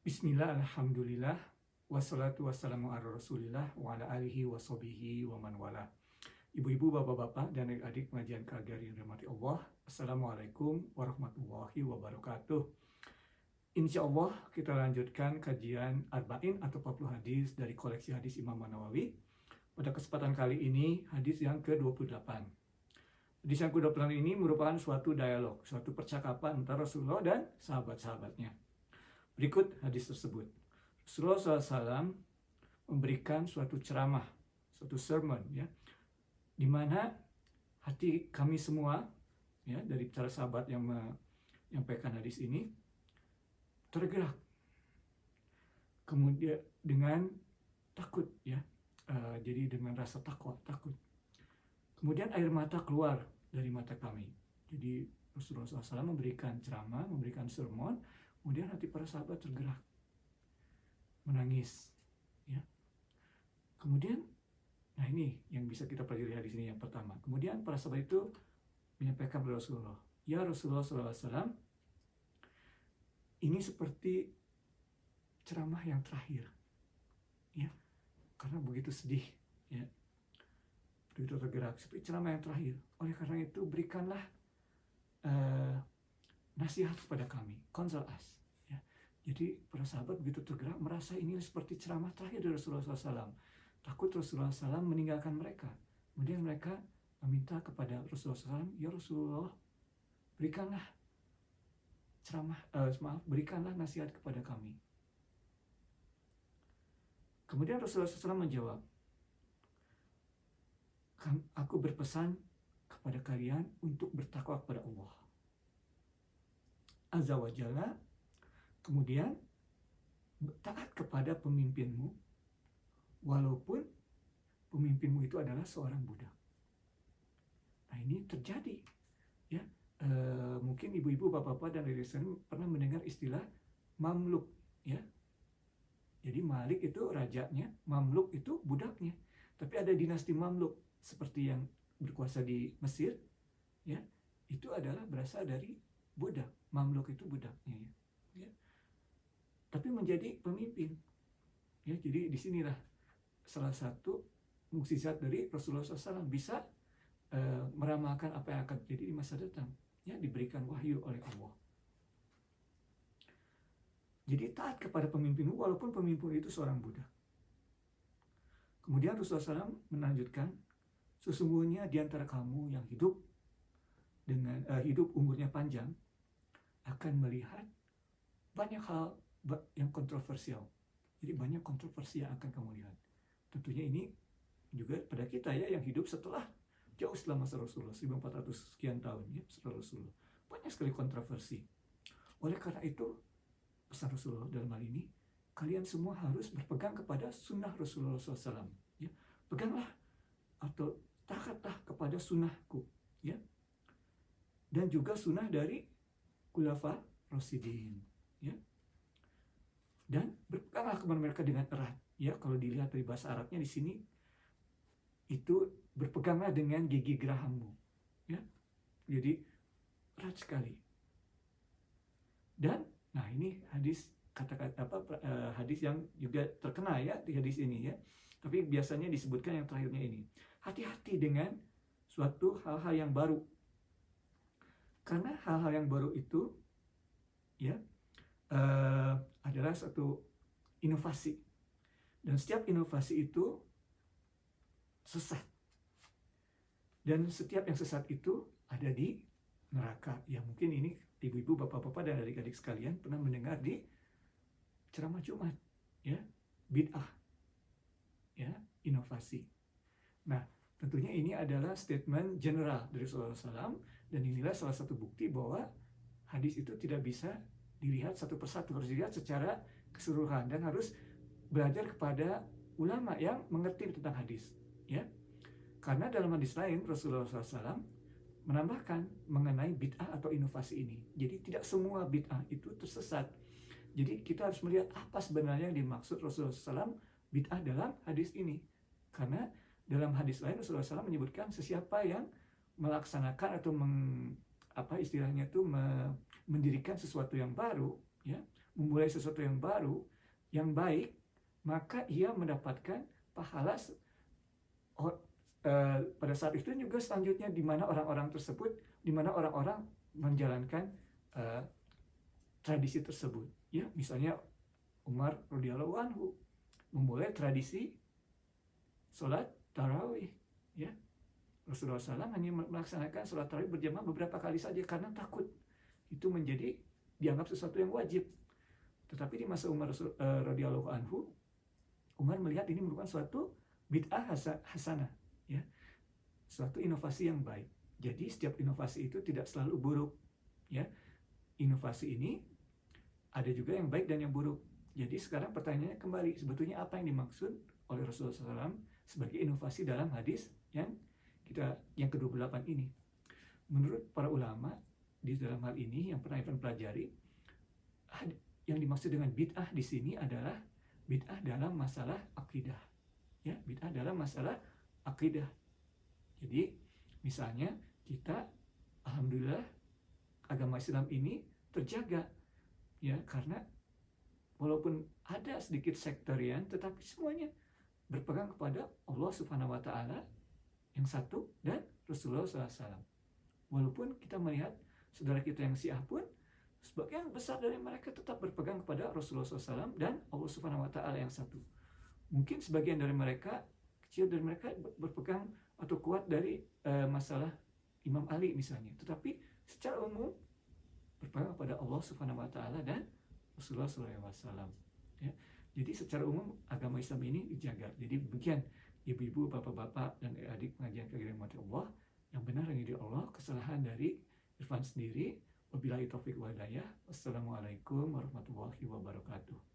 Bismillah, alhamdulillah, wassalatu wassalamu ala rasulillah, wa ala alihi wa sahbihi wa man wala. Ibu-ibu, bapak-bapak, dan adik-adik pengajian KGRI yang dirahmati Allah, Assalamualaikum warahmatullahi wabarakatuh. Insya Allah kita lanjutkan kajian Arba'in atau 40 hadis dari koleksi hadis Imam Nawawi. Pada kesempatan kali ini, hadis yang ke-28. Hadis yang ke-28 ini merupakan suatu dialog, suatu percakapan antara Rasulullah dan sahabat-sahabatnya. Berikut hadis tersebut. Rasulullah SAW memberikan suatu ceramah, suatu sermon, ya, di mana hati kami semua, ya, dari para sahabat yang menyampaikan hadis ini tergerak. Kemudian dengan takut, ya, jadi dengan rasa takut. Kemudian air mata keluar dari mata kami. Jadi Rasulullah SAW memberikan ceramah, memberikan sermon. Kemudian hati para sahabat tergerak, menangis, ya. Kemudian, nah ini yang bisa kita pelajari di sini yang pertama. Kemudian para sahabat itu menyampaikan kepada Rasulullah, ya Rasulullah SAW, ini seperti ceramah yang terakhir, ya, karena begitu sedih, ya, begitu tergerak, seperti ceramah yang terakhir. Oleh karena itu berikanlah nasihat kepada kami, console us, ya. Jadi para sahabat begitu tergerak, merasa ini seperti ceramah terakhir dari Rasulullah SAW. Takut Rasulullah SAW meninggalkan mereka. Kemudian mereka meminta kepada Rasulullah SAW, ya Rasulullah, berikanlah berikanlah nasihat kepada kami. Kemudian Rasulullah SAW menjawab, aku berpesan kepada kalian untuk bertakwa kepada Allah Azza wa Jalla, kemudian taat kepada pemimpinmu, walaupun pemimpinmu itu adalah seorang budak. Nah ini terjadi, ya. Mungkin ibu-ibu, bapak-bapak, dan listener pernah mendengar istilah mamluk, ya. Jadi Malik itu rajanya, mamluk itu budaknya. Tapi ada dinasti mamluk seperti yang berkuasa di Mesir, ya, itu adalah berasal dari budak. Mamluk itu budaknya, ya. Tapi menjadi pemimpin, ya. Jadi disinilah salah satu mukjizat dari Rasulullah SAW, bisa meramalkan apa yang akan terjadi di masa datang, ya, diberikan wahyu oleh Allah. Jadi taat kepada pemimpinmu walaupun pemimpin itu seorang budak. Kemudian Rasulullah SAW melanjutkan, sesungguhnya di antara kamu yang hidup dengan hidup umurnya panjang akan melihat banyak hal yang kontroversial. Jadi banyak kontroversi yang akan kamu lihat. Tentunya ini juga pada kita, ya, yang hidup jauh setelah masa Rasulullah, 1400 sekian tahun, ya, setelah Rasulullah. Banyak sekali kontroversi. Oleh karena itu, pesan Rasulullah dalam hal ini, kalian semua harus berpegang kepada sunnah Rasulullah SAW. Ya. Peganglah atau taatlah kepada sunnahku, ya. Dan juga sunnah dari Khulafa Rasyidin, ya. Dan berpeganglah kepada mereka dengan erat, ya. Kalau dilihat dari bahasa Arabnya di sini itu berpeganglah dengan gigi gerahammu, ya. Jadi erat sekali. Dan nah ini hadis hadis yang juga terkenal, ya, di hadis ini, ya. Tapi biasanya disebutkan yang terakhirnya ini. Hati-hati dengan suatu hal-hal yang baru. Karena hal-hal yang baru itu, ya, adalah satu inovasi. Dan setiap inovasi itu sesat. Dan setiap yang sesat itu ada di neraka. Ya, mungkin ini ibu-ibu, bapak-bapak, dan adik-adik sekalian pernah mendengar di ceramah Jumat, ya, bid'ah, ya, inovasi. Nah, tentunya ini adalah statement general dari Rasulullah SAW, dan inilah salah satu bukti bahwa hadis itu tidak bisa dilihat satu persatu, harus dilihat secara keseluruhan, dan harus belajar kepada ulama yang mengerti tentang hadis, ya. Karena dalam hadis lain Rasulullah SAW menambahkan mengenai bid'ah atau inovasi ini. Jadi tidak semua bid'ah itu tersesat. Jadi kita harus melihat apa sebenarnya yang dimaksud Rasulullah SAW bid'ah dalam hadis ini. Karena dalam hadis lain Rasulullah SAW menyebutkan sesiapa yang melaksanakan atau istilahnya itu mendirikan sesuatu yang baru, ya, memulai sesuatu yang baru, yang baik, maka ia mendapatkan pahala pada saat itu juga selanjutnya, di mana orang-orang tersebut, di mana orang-orang menjalankan tradisi tersebut. Ya, misalnya Umar radhiyallahu anhu memulai tradisi sholat tarawih. Ya, Rasulullah SAW hanya melaksanakan sholat tarawih berjamaah beberapa kali saja karena takut itu menjadi dianggap sesuatu yang wajib. Tetapi di masa Umar radhiyallahu anhu, Umar melihat ini merupakan suatu bid'ah hasanah, ya, suatu inovasi yang baik. Jadi setiap inovasi itu tidak selalu buruk, ya. Inovasi ini ada juga yang baik dan yang buruk. Jadi sekarang pertanyaannya kembali, sebetulnya apa yang dimaksud oleh Rasulullah SAW sebagai inovasi dalam hadis yang ke-28 ini? Menurut para ulama di dalam hal ini yang pernah Ivan pelajari, yang dimaksud dengan bid'ah di sini adalah bid'ah dalam masalah akidah. Ya, bid'ah dalam masalah akidah. Jadi misalnya kita, alhamdulillah, agama Islam ini terjaga, ya, karena walaupun ada sedikit sektarian, tetapi semuanya berpegang kepada Allah Subhanahu wa Ta'ala yang satu dan Rasulullah SAW. Walaupun kita melihat saudara kita yang Syiah pun, sebagian besar dari mereka tetap berpegang kepada Rasulullah SAW dan Allah Subhanahu wa Ta'ala yang satu. Mungkin sebagian dari mereka, kecil dari mereka, berpegang atau kuat dari masalah Imam Ali misalnya, tetapi secara umum berpegang kepada Allah Subhanahu wa Ta'ala dan Rasulullah SAW. Ya. Jadi secara umum agama Islam ini dijaga. Jadi demikian ibu-ibu, bapak-bapak, dan adik pengajian kajian Allah, yang benar yang dari Allah, kesalahan dari Irfan sendiri. Wabillahi taufiq wa hidayah. Wassalamualaikum warahmatullahi wabarakatuh.